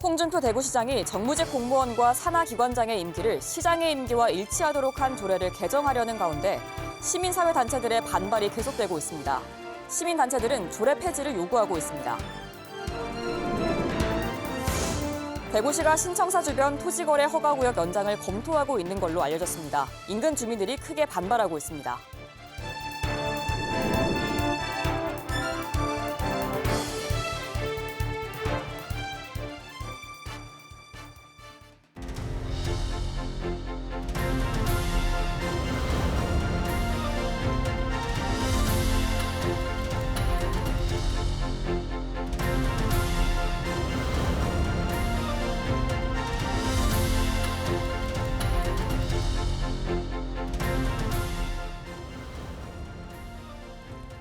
홍준표 대구시장이 정무직 공무원과 산하기관장의 임기를 시장의 임기와 일치하도록 한 조례를 개정하려는 가운데 시민사회단체들의 반발이 계속되고 있습니다. 시민단체들은 조례 폐지를 요구하고 있습니다. 대구시가 신청사 주변 토지거래 허가구역 연장을 검토하고 있는 걸로 알려졌습니다. 인근 주민들이 크게 반발하고 있습니다.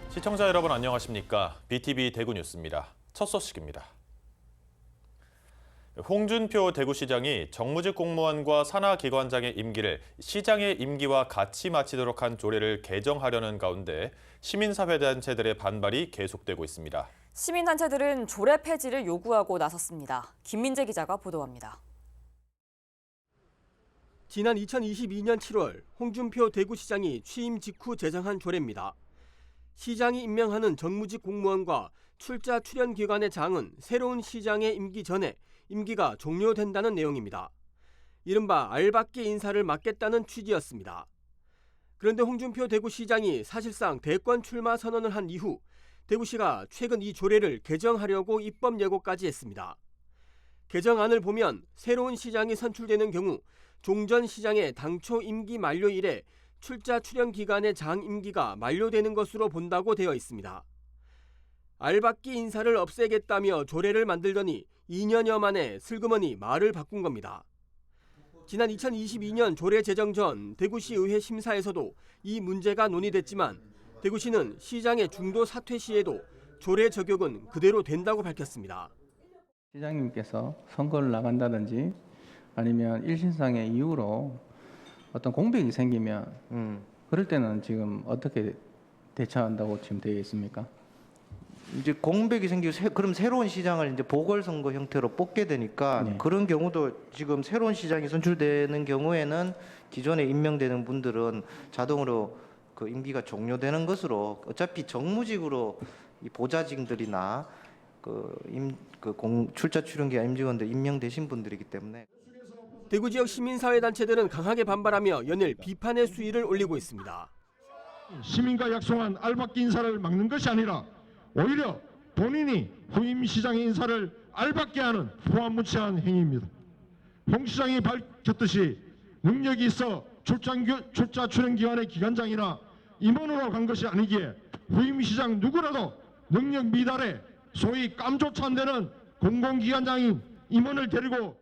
시청자 여러분 안녕하십니까? BTV 대구 뉴스입니다. 첫 소식입니다. 홍준표 대구시장이 정무직 공무원과 산하기관장의 임기를 시장의 임기와 같이 마치도록 한 조례를 개정하려는 가운데 시민사회단체들의 반발이 계속되고 있습니다. 시민단체들은 조례 폐지를 요구하고 나섰습니다. 김민재 기자가 보도합니다. 지난 2022년 7월 홍준표 대구시장이 취임 직후 제정한 조례입니다. 시장이 임명하는 정무직 공무원과 출자 출연 기관의 장은 새로운 시장의 임기 전에 임기가 종료된다는 내용입니다. 이른바 알박기 인사를 막겠다는 취지였습니다. 그런데 홍준표 대구시장이 사실상 대권 출마 선언을 한 이후 대구시가 최근 이 조례를 개정하려고 입법 예고까지 했습니다. 개정안을 보면 새로운 시장이 선출되는 경우 종전 시장의 당초 임기 만료일에 출자 출연 기간의 장 임기가 만료되는 것으로 본다고 되어 있습니다. 알박기 인사를 없애겠다며 조례를 만들더니 2년여 만에 슬그머니 말을 바꾼 겁니다. 지난 2022년 조례 제정 전 대구시 의회 심사에서도 이 문제가 논의됐지만 대구시는 시장의 중도 사퇴 시에도 조례 적용은 그대로 된다고 밝혔습니다. 시장님께서 선거를 나간다든지 아니면 일신상의 이유로 어떤 공백이 생기면 그럴 때는 지금 어떻게 대처한다고 지금 되어 있습니까? 이제 공백이 생기고 그럼 새로운 시장을 이제 보궐선거 형태로 뽑게 되니까 네. 그런 경우도 지금 새로운 시장이 선출되는 경우에는 기존에 임명되는 분들은 자동으로 그 임기가 종료되는 것으로 어차피 정무직으로 이 보좌직들이나 출자 출연기관 임직원들 임명되신 분들이기 때문에. 대구 지역 시민사회단체들은 강하게 반발하며 연일 비판의 수위를 올리고 있습니다. 시민과 약속한 알박기 인사를 막는 것이 아니라 오히려 본인이 후임 시장의 인사를 알박게 하는 후한무치한 행위입니다. 홍 시장이 밝혔듯이 능력이 있어 출자 출연기관의 기관장이나 임원으로 간 것이 아니기에 후임 시장 누구라도 능력 미달에 소위 깜조차 안 되는 공공기관장인 임원을 데리고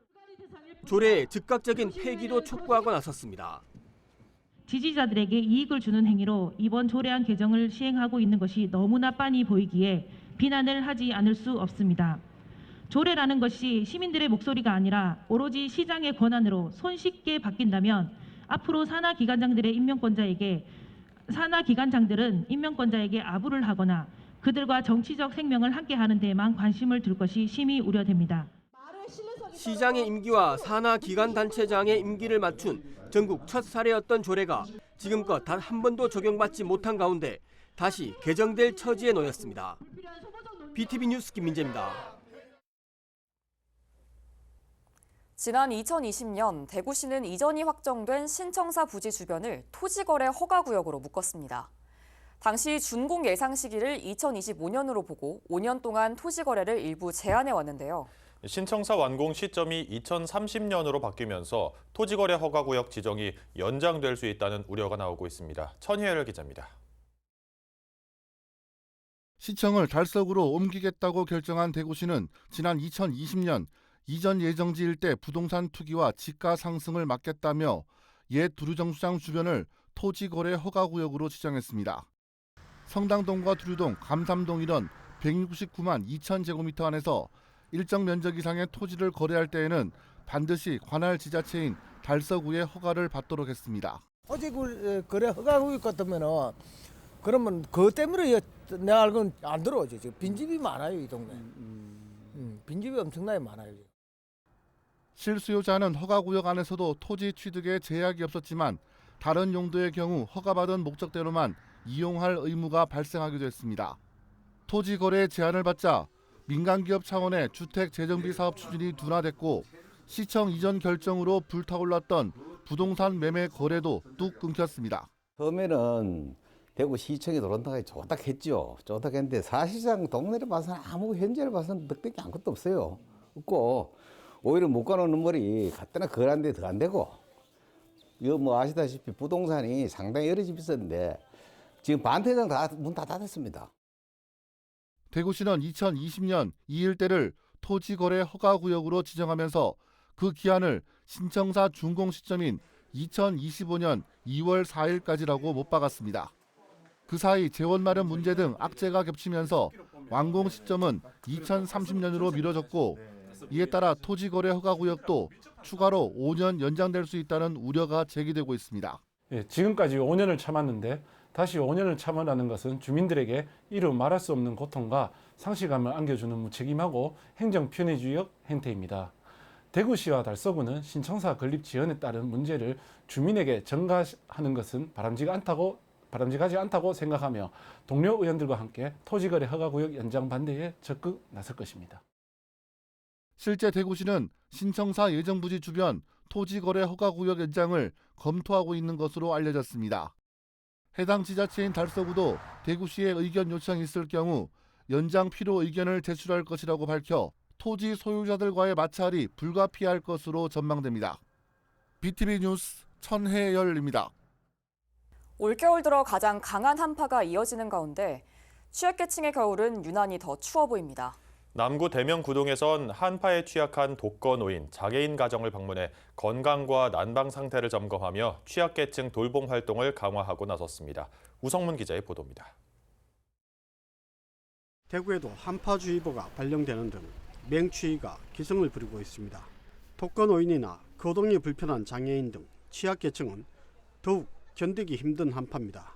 조례의 즉각적인 폐기도 촉구하고 나섰습니다. 지지자들에게 이익을 주는 행위로 이번 조례안 개정을 시행하고 있는 것이 너무나 빤히 보이기에 비난을 하지 않을 수 없습니다. 조례라는 것이 시민들의 목소리가 아니라 오로지 시장의 권한으로 손쉽게 바뀐다면 앞으로 산하기관장들은 임명권자에게 아부를 하거나 그들과 정치적 생명을 함께하는 데에만 관심을 둘 것이 심히 우려됩니다. 시장의 임기와 산하기관단체장의 임기를 맞춘 전국 첫 사례였던 조례가 지금껏 단 한 번도 적용받지 못한 가운데 다시 개정될 처지에 놓였습니다. BTV 뉴스 김민재입니다. 지난 2020년 대구시는 이전이 확정된 신청사 부지 주변을 토지거래 허가구역으로 묶었습니다. 당시 준공 예상 시기를 2025년으로 보고 5년 동안 토지거래를 일부 제한해 왔는데요. 신청사 완공 시점이 2030년으로 바뀌면서 토지거래 허가구역 지정이 연장될 수 있다는 우려가 나오고 있습니다. 천희열 기자입니다. 시청을 달석으로 옮기겠다고 결정한 대구시는 지난 2020년 이전 예정지 일대 부동산 투기와 지가 상승을 막겠다며 옛 두류정수장 주변을 토지거래 허가구역으로 지정했습니다. 성당동과 두류동, 감삼동 이런 169만 2천 제곱미터 안에서 일정 면적 이상의 토지를 거래할 때에는 반드시 관할 지자체인 달서구의 허가를 받도록 했습니다. 토지 거래 허가구역 같으면은 그러면 그것 때문에 내가 알고는 안 들어오죠. 빈집이 많아요, 이 동네. 빈집이 엄청나게 많아요. 실수요자는 허가구역 안에서도 토지 취득에 제약이 없었지만 다른 용도의 경우 허가받은 목적대로만 이용할 의무가 발생하기도 했습니다. 토지 거래 제한을 받자 민간기업 차원의 주택 재정비 사업 추진이 둔화됐고 시청 이전 결정으로 불타올랐던 부동산 매매 거래도 뚝 끊겼습니다. 처음에는 대구시청이 들어온다고 좋다 했죠. 좋다 했는데 사실상 동네를 봐서는 아무 현재를 봐서는 득될 게 아무것도 없어요. 없고 오히려 못 가놓는 머리 갖다나 거란데 더 안 되고 이거 뭐 아시다시피 부동산이 상당히 여러 집 있었는데 지금 반태장 문 다 닫았습니다. 대구시는 2020년 이 일대를 토지거래 허가구역으로 지정하면서 그 기한을 신청사 준공 시점인 2025년 2월 4일까지라고 못 박았습니다. 그 사이 재원 마련 문제 등 악재가 겹치면서 완공 시점은 2030년으로 미뤄졌고 이에 따라 토지거래 허가구역도 추가로 5년 연장될 수 있다는 우려가 제기되고 있습니다. 지금까지 5년을 참았는데 다시 5년을 참으라는 것은 주민들에게 이루 말할 수 없는 고통과 상실감을 안겨주는 무책임하고 행정 편의주의적 행태입니다. 대구시와 달서구는 신청사 건립 지연에 따른 문제를 주민에게 전가하는 것은 바람직하지 않다고 생각하며 동료 의원들과 함께 토지거래 허가구역 연장 반대에 적극 나설 것입니다. 실제 대구시는 신청사 예정부지 주변 토지거래 허가구역 연장을 검토하고 있는 것으로 알려졌습니다. 해당 지자체인 달서구도 대구시의 의견 요청이 있을 경우 연장 필요 의견을 제출할 것이라고 밝혀 토지 소유자들과의 마찰이 불가피할 것으로 전망됩니다. BTV 뉴스 천혜열입니다. 올겨울 들어 가장 강한 한파가 이어지는 가운데 취약계층의 겨울은 유난히 더 추워 보입니다. 남구 대명구동에선 한파에 취약한 독거노인, 장애인 가정을 방문해 건강과 난방 상태를 점검하며 취약계층 돌봄 활동을 강화하고 나섰습니다. 우성문 기자의 보도입니다. 대구에도 한파주의보가 발령되는 등 맹추위가 기승을 부리고 있습니다. 독거노인이나 거동이 불편한 장애인 등 취약계층은 더욱 견디기 힘든 한파입니다.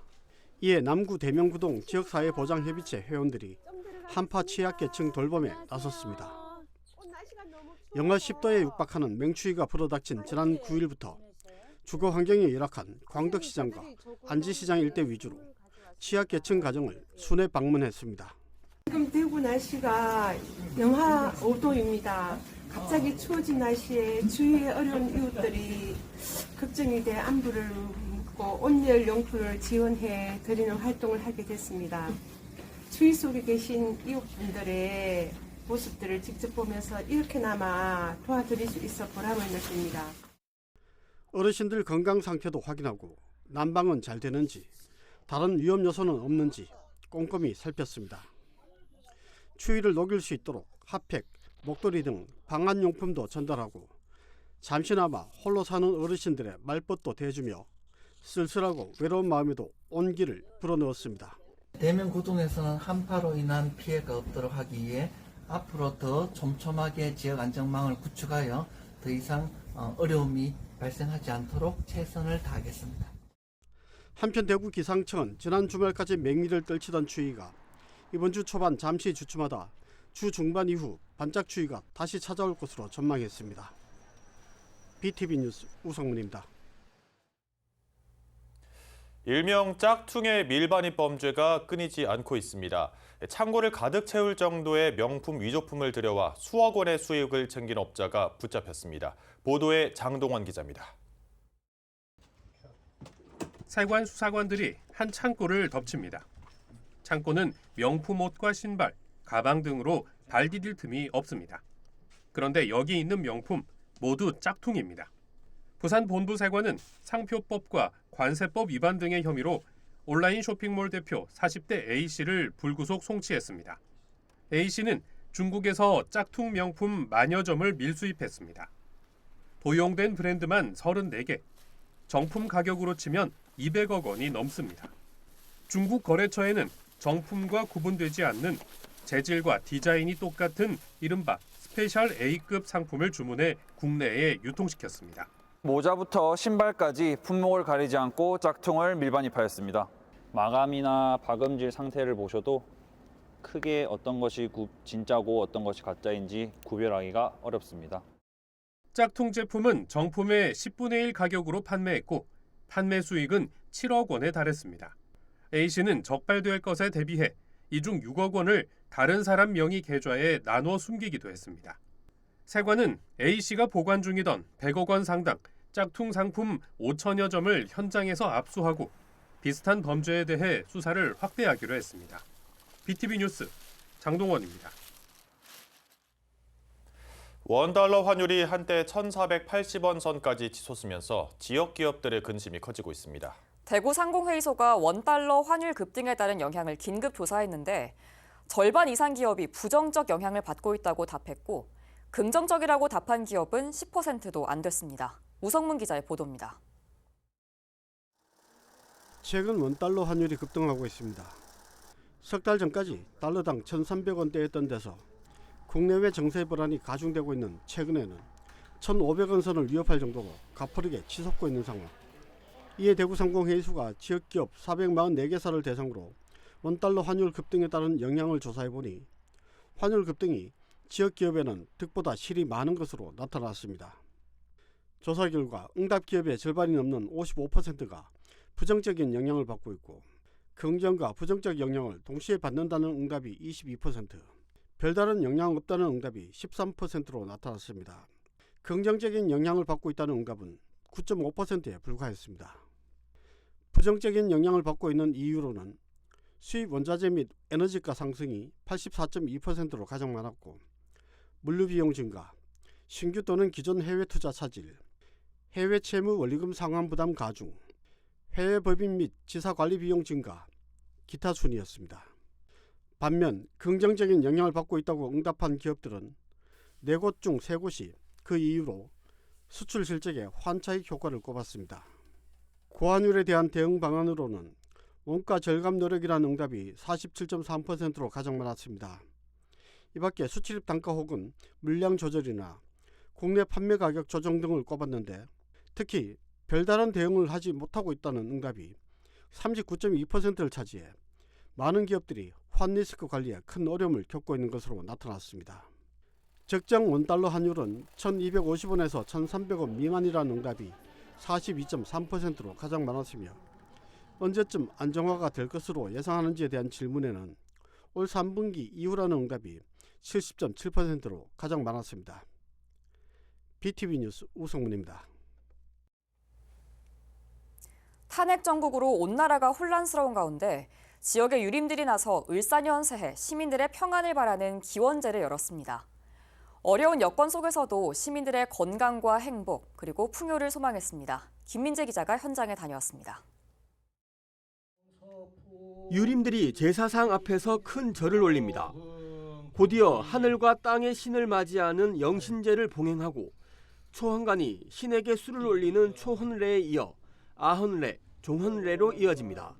이에 남구 대명구동 지역사회보장협의체 회원들이 한파 취약계층 돌봄에 나섰습니다. 영하 10도에 육박하는 맹추위가 불어닥친 지난 9일부터 주거 환경이 열악한 광덕시장과 안지시장 일대 위주로 취약계층 가정을 순회 방문했습니다. 지금 대구 날씨가 영하 5도입니다. 갑자기 추워진 날씨에 주위의 어려운 이웃들이 걱정이 돼 안부를 묻고 온열 용품을 지원해 드리는 활동을 하게 됐습니다. 추위 속에 계신 이웃분들의 모습들을 직접 보면서 이렇게나마 도와드릴 수 있어 보람을 느낍니다. 어르신들 건강 상태도 확인하고 난방은 잘 되는지, 다른 위험 요소는 없는지 꼼꼼히 살폈습니다. 추위를 녹일 수 있도록 핫팩, 목도리 등 방한용품도 전달하고 잠시나마 홀로 사는 어르신들의 말벗도 대주며 쓸쓸하고 외로운 마음에도 온기를 불어넣었습니다. 대명구동에서는 한파로 인한 피해가 없도록 하기 위해 앞으로 더 촘촘하게 지역 안전망을 구축하여 더 이상 어려움이 발생하지 않도록 최선을 다하겠습니다. 한편 대구 기상청은 지난 주말까지 맹위를 떨치던 추위가 이번 주 초반 잠시 주춤하다 주 중반 이후 반짝 추위가 다시 찾아올 것으로 전망했습니다. BTV 뉴스 우성문입니다. 일명 짝퉁의 밀반입 범죄가 끊이지 않고 있습니다. 창고를 가득 채울 정도의 명품 위조품을 들여와 수억 원의 수익을 챙긴 업자가 붙잡혔습니다. 보도에 장동원 기자입니다. 세관 수사관들이 한 창고를 덮칩니다. 창고는 명품 옷과 신발, 가방 등으로 발 디딜 틈이 없습니다. 그런데 여기 있는 명품 모두 짝퉁입니다. 부산 본부 세관은 상표법과 관세법 위반 등의 혐의로 온라인 쇼핑몰 대표 40대 A씨를 불구속 송치했습니다. A씨는 중국에서 짝퉁 명품 만여 점을 밀수입했습니다. 도용된 브랜드만 34개, 정품 가격으로 치면 200억 원이 넘습니다. 중국 거래처에는 정품과 구분되지 않는 재질과 디자인이 똑같은 이른바 스페셜 A급 상품을 주문해 국내에 유통시켰습니다. 모자부터 신발까지 품목을 가리지 않고 짝퉁을 밀반입하였습니다. 마감이나 박음질 상태를 보셔도 크게 어떤 것이 진짜고 어떤 것이 가짜인지 구별하기가 어렵습니다. 짝퉁 제품은 정품의 10분의 1 가격으로 판매했고 판매 수익은 7억 원에 달했습니다. A씨는 적발될 것에 대비해 이 중 6억 원을 다른 사람 명의 계좌에 나눠 숨기기도 했습니다. 세관은 A씨가 보관 중이던 100억 원 상당 짝퉁 상품 5천여 점을 현장에서 압수하고 비슷한 범죄에 대해 수사를 확대하기로 했습니다. BTV 뉴스 장동원입니다. 원달러 환율이 한때 1,480원 선까지 치솟으면서 지역 기업들의 근심이 커지고 있습니다. 대구 상공회의소가 원달러 환율 급등에 따른 영향을 긴급 조사했는데 절반 이상 기업이 부정적 영향을 받고 있다고 답했고 긍정적이라고 답한 기업은 10%도 안 됐습니다. 우성문 기자의 보도입니다. 최근 원달러 환율이 급등하고 있습니다. 석 달 전까지 달러당 1,300원대였던 데서 국내외 정세 불안이 가중되고 있는 최근에는 1,500원 선을 위협할 정도로 가파르게 치솟고 있는 상황. 이에 대구 상공회의소가 지역기업 444개사를 대상으로 원달러 환율 급등에 따른 영향을 조사해보니 환율 급등이 지역기업에는 득보다 실이 많은 것으로 나타났습니다. 조사 결과 응답 기업의 절반이 넘는 55%가 부정적인 영향을 받고 있고 긍정과 부정적 영향을 동시에 받는다는 응답이 22%, 별다른 영향 없다는 응답이 13%로 나타났습니다. 긍정적인 영향을 받고 있다는 응답은 9.5%에 불과했습니다. 부정적인 영향을 받고 있는 이유로는 수입 원자재 및 에너지가 상승이 84.2%로 가장 많았고 물류 비용 증가, 신규 또는 기존 해외 투자 차질, 해외 채무 원리금 상환 부담 가중, 해외 법인 및 지사 관리 비용 증가, 기타 순이었습니다. 반면 긍정적인 영향을 받고 있다고 응답한 기업들은 4곳 중 3곳이 그 이유로 수출 실적에 환차익 효과를 꼽았습니다. 고환율에 대한 대응 방안으로는 원가 절감 노력이라는 응답이 47.3%로 가장 많았습니다. 이 밖에 수출입 단가 혹은 물량 조절이나 국내 판매 가격 조정 등을 꼽았는데 특히 별다른 대응을 하지 못하고 있다는 응답이 39.2%를 차지해 많은 기업들이 환리스크 관리에 큰 어려움을 겪고 있는 것으로 나타났습니다. 적정 원달러 환율은 1,250원에서 1,300원 미만이라는 응답이 42.3%로 가장 많았으며 언제쯤 안정화가 될 것으로 예상하는지에 대한 질문에는 올 3분기 이후라는 응답이 70.7%로 가장 많았습니다. BTV 뉴스 우성문입니다. 탄핵 정국으로 온 나라가 혼란스러운 가운데 지역의 유림들이 나서 을사년 새해 시민들의 평안을 바라는 기원제를 열었습니다. 어려운 여건 속에서도 시민들의 건강과 행복 그리고 풍요를 소망했습니다. 김민재 기자가 현장에 다녀왔습니다. 유림들이 제사상 앞에서 큰 절을 올립니다. 곧이어 하늘과 땅의 신을 맞이하는 영신제를 봉행하고 초헌관이 신에게 술을 올리는 초헌례에 이어 아헌례, 종헌례로 이어집니다.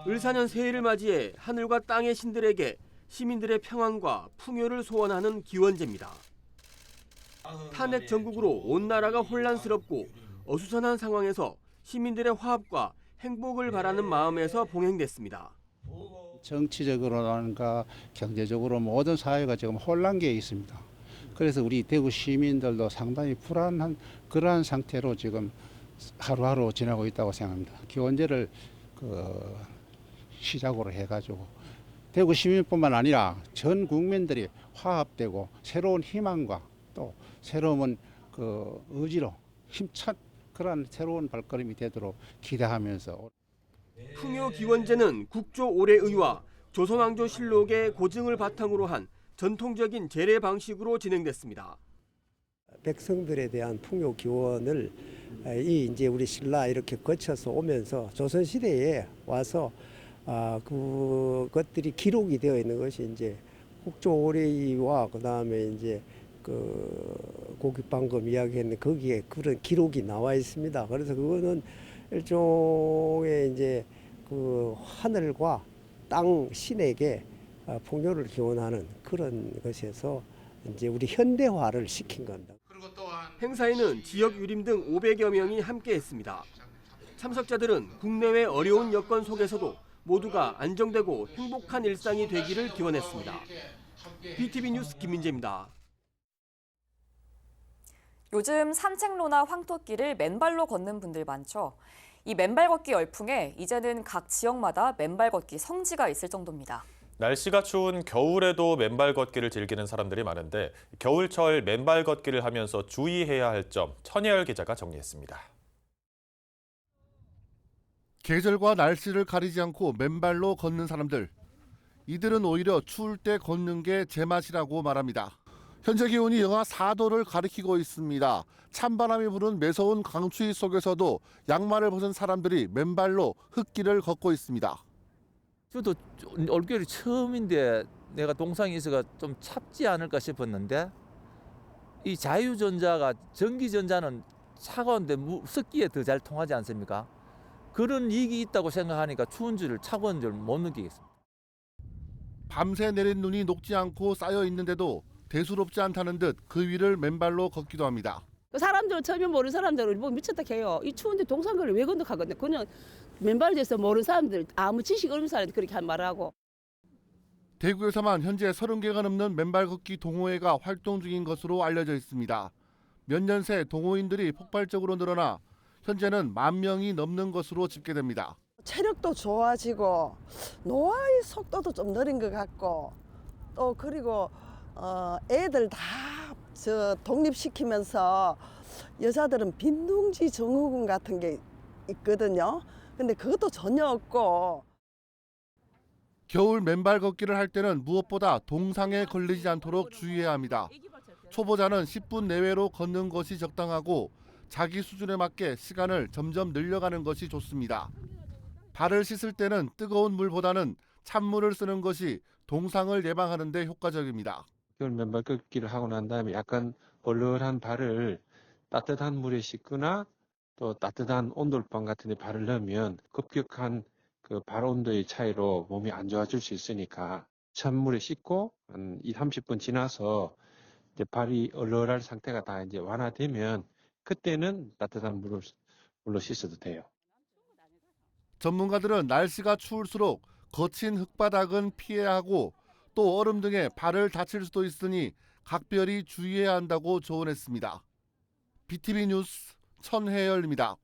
을사년 새해를 맞이해 하늘과 땅의 신들에게 시민들의 평안과 풍요를 소원하는 기원제입니다. 탄핵 정국으로 온 나라가 혼란스럽고 어수선한 상황에서 시민들의 화합과 행복을 바라는 마음에서 봉행됐습니다. 정치적으로나 경제적으로 모든 사회가 지금 혼란기에 있습니다. 그래서 우리 대구 시민들도 상당히 불안한 그러한 상태로 지금 하루하루 지나고 있다고 생각합니다. 기원제를 시작으로 해가지고 대구 시민뿐만 아니라 전 국민들이 화합되고 새로운 희망과 또 새로운 의지로 힘찬 그런 새로운 발걸음이 되도록 기대하면서 풍요 기원제는 국조 올해의와 조선왕조실록의 고증을 바탕으로 한 전통적인 제례 방식으로 진행됐습니다. 백성들에 대한 풍요 기원을 이제 우리 신라 이렇게 거쳐서 오면서 조선 시대에 와서 그것들이 기록이 되어 있는 것이 이제 국조 올해의와 그다음에 이제 고기 방금 이야기했는데 거기에 그런 기록이 나와 있습니다. 그래서 그거는 일종의 이제 하늘과 땅 신에게 풍요를 기원하는 그런 것에서 이제 우리 현대화를 시킨 겁니다. 행사에는 지역 유림 등 500여 명이 함께했습니다. 참석자들은 국내외 어려운 여건 속에서도 모두가 안정되고 행복한 일상이 되기를 기원했습니다. BTV 뉴스 김민재입니다. 요즘 산책로나 황토길을 맨발로 걷는 분들 많죠. 이 맨발 걷기 열풍에 이제는 각 지역마다 맨발 걷기 성지가 있을 정도입니다. 날씨가 추운 겨울에도 맨발 걷기를 즐기는 사람들이 많은데 겨울철 맨발 걷기를 하면서 주의해야 할 점 천혜열 기자가 정리했습니다. 계절과 날씨를 가리지 않고 맨발로 걷는 사람들. 이들은 오히려 추울 때 걷는 게 제맛이라고 말합니다. 현재 기온이 영하 4도를 가리키고 있습니다. 찬바람이 부는 매서운 강추위 속에서도 양말을 벗은 사람들이 맨발로 흙길을 걷고 있습니다. 저도 올겨울이 처음인데 내가 동상에 있어가 좀 찹지 않을까 싶었는데 이 자유전자가 전기전자는 차가운데 습기에 더 잘 통하지 않습니까? 그런 이익이 있다고 생각하니까 추운 줄 차가운 줄 못 느끼겠습니다. 밤새 내린 눈이 녹지 않고 쌓여 있는데도 대수롭지 않다는 듯 그 위를 맨발로 걷기도 합니다. 사람들은 전혀 모르는 사람들은 뭐 미쳤다 해요. 이 추운데 동산거리를 왜 건너가겠네. 그냥 맨발로 돼서 모르는 사람들, 아무 지식 없는 사람들 그렇게 한 말하고. 대구에서만 현재 30개가 넘는 맨발 걷기 동호회가 활동 중인 것으로 알려져 있습니다. 몇 년 새 동호인들이 폭발적으로 늘어나 현재는 10,000명이 넘는 것으로 집계됩니다. 체력도 좋아지고 노화의 속도도 좀 느린 것 같고 또 그리고 애들 다 독립시키면서 여자들은 빈둥지 증후군 같은 게 있거든요. 근데 그것도 전혀 없고. 겨울 맨발 걷기를 할 때는 무엇보다 동상에 걸리지 않도록 주의해야 합니다. 초보자는 10분 내외로 걷는 것이 적당하고 자기 수준에 맞게 시간을 점점 늘려가는 것이 좋습니다. 발을 씻을 때는 뜨거운 물보다는 찬물을 쓰는 것이 동상을 예방하는 데 효과적입니다. 겨울 맨발 걷기를 하고 난 다음에 약간 얼얼한 발을 따뜻한 물에 씻거나 또 따뜻한 온돌방 같은 데 발을 넣으면 급격한 그 발 온도의 차이로 몸이 안 좋아질 수 있으니까 찬물에 씻고 한 20-30분 지나서 이제 발이 얼얼할 상태가 다 이제 완화되면 그때는 따뜻한 물로 씻어도 돼요. 전문가들은 날씨가 추울수록 거친 흙바닥은 피해야 하고 또 얼음 등에 발을 다칠 수도 있으니 각별히 주의해야 한다고 조언했습니다. BTV 뉴스 천혜열입니다.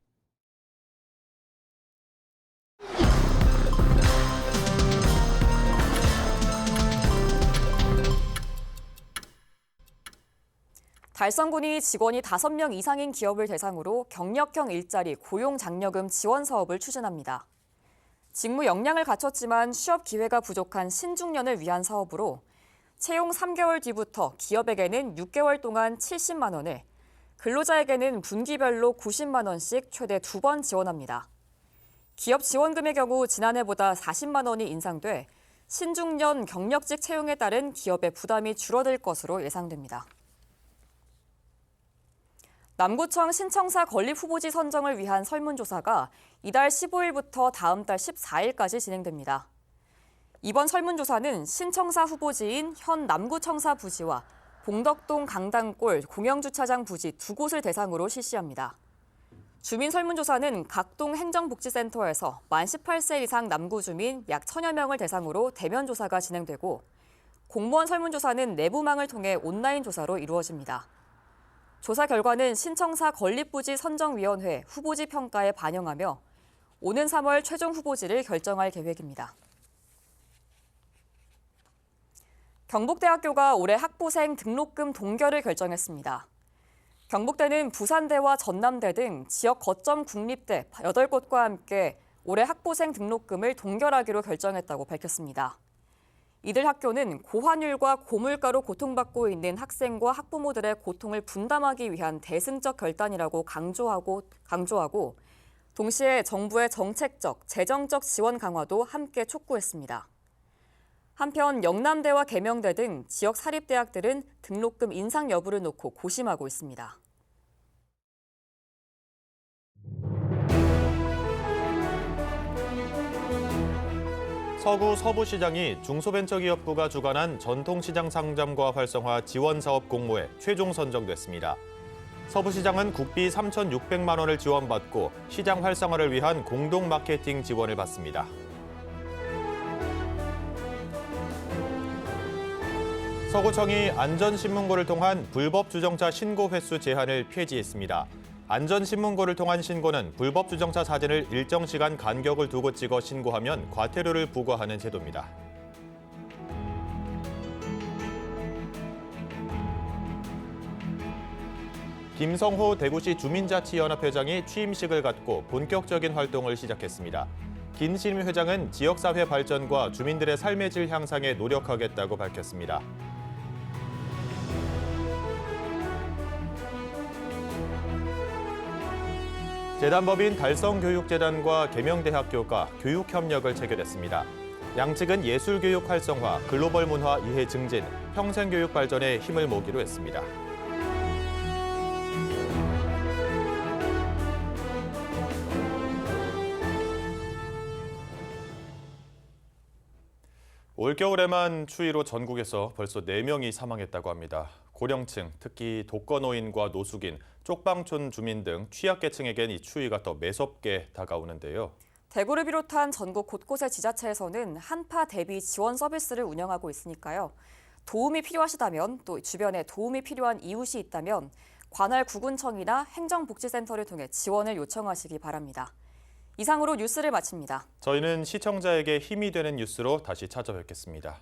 달성군이 직원이 5명 이상인 기업을 대상으로 경력형 일자리 고용장려금 지원 사업을 추진합니다. 직무 역량을 갖췄지만 취업 기회가 부족한 신중년을 위한 사업으로 채용 3개월 뒤부터 기업에게는 6개월 동안 70만 원을, 근로자에게는 분기별로 90만 원씩 최대 2번 지원합니다. 기업 지원금의 경우 지난해보다 40만 원이 인상돼 신중년 경력직 채용에 따른 기업의 부담이 줄어들 것으로 예상됩니다. 남구청 신청사 건립 후보지 선정을 위한 설문조사가 이달 15일부터 다음 달 14일까지 진행됩니다. 이번 설문조사는 신청사 후보지인 현 남구청사 부지와 봉덕동 강당골 공영주차장 부지 2곳을 대상으로 실시합니다. 주민 설문조사는 각동 행정복지센터에서 만 18세 이상 남구 주민 약 1,000여 명을 대상으로 대면 조사가 진행되고 공무원 설문조사는 내부망을 통해 온라인 조사로 이루어집니다. 조사 결과는 신청사 건립부지 선정위원회 후보지 평가에 반영하며 오는 3월 최종 후보지를 결정할 계획입니다. 경북대학교가 올해 학부생 등록금 동결을 결정했습니다. 경북대는 부산대와 전남대 등 지역 거점 국립대 8곳과 함께 올해 학부생 등록금을 동결하기로 결정했다고 밝혔습니다. 이들 학교는 고환율과 고물가로 고통받고 있는 학생과 학부모들의 고통을 분담하기 위한 대승적 결단이라고 강조하고 동시에 정부의 정책적, 재정적 지원 강화도 함께 촉구했습니다. 한편 영남대와 계명대 등 지역 사립대학들은 등록금 인상 여부를 놓고 고심하고 있습니다. 서구 서부시장이 중소벤처기업부가 주관한 전통시장 상점과 활성화 지원사업 공모에 최종 선정됐습니다. 서부시장은 국비 3,600만 원을 지원받고 시장 활성화를 위한 공동 마케팅 지원을 받습니다. 서구청이 안전신문고를 통한 불법 주정차 신고 횟수 제한을 폐지했습니다. 안전신문고를 통한 신고는 불법 주정차 사진을 일정 시간 간격을 두고 찍어 신고하면 과태료를 부과하는 제도입니다. 김성호 대구시 주민자치연합회장이 취임식을 갖고 본격적인 활동을 시작했습니다. 김신임 회장은 지역사회 발전과 주민들의 삶의 질 향상에 노력하겠다고 밝혔습니다. 재단법인 달성교육재단과 계명대학교가 교육협력을 체결했습니다. 양측은 예술교육 활성화, 글로벌 문화 이해 증진, 평생교육 발전에 힘을 모으기로 했습니다. 올겨울에만 추위로 전국에서 벌써 4명이 사망했다고 합니다. 고령층, 특히 독거노인과 노숙인, 쪽방촌 주민 등 취약계층에겐 이 추위가 더 매섭게 다가오는데요. 대구를 비롯한 전국 곳곳의 지자체에서는 한파 대비 지원 서비스를 운영하고 있으니까요. 도움이 필요하시다면, 또 주변에 도움이 필요한 이웃이 있다면 관할 구군청이나 행정복지센터를 통해 지원을 요청하시기 바랍니다. 이상으로 뉴스를 마칩니다. 저희는 시청자에게 힘이 되는 뉴스로 다시 찾아뵙겠습니다.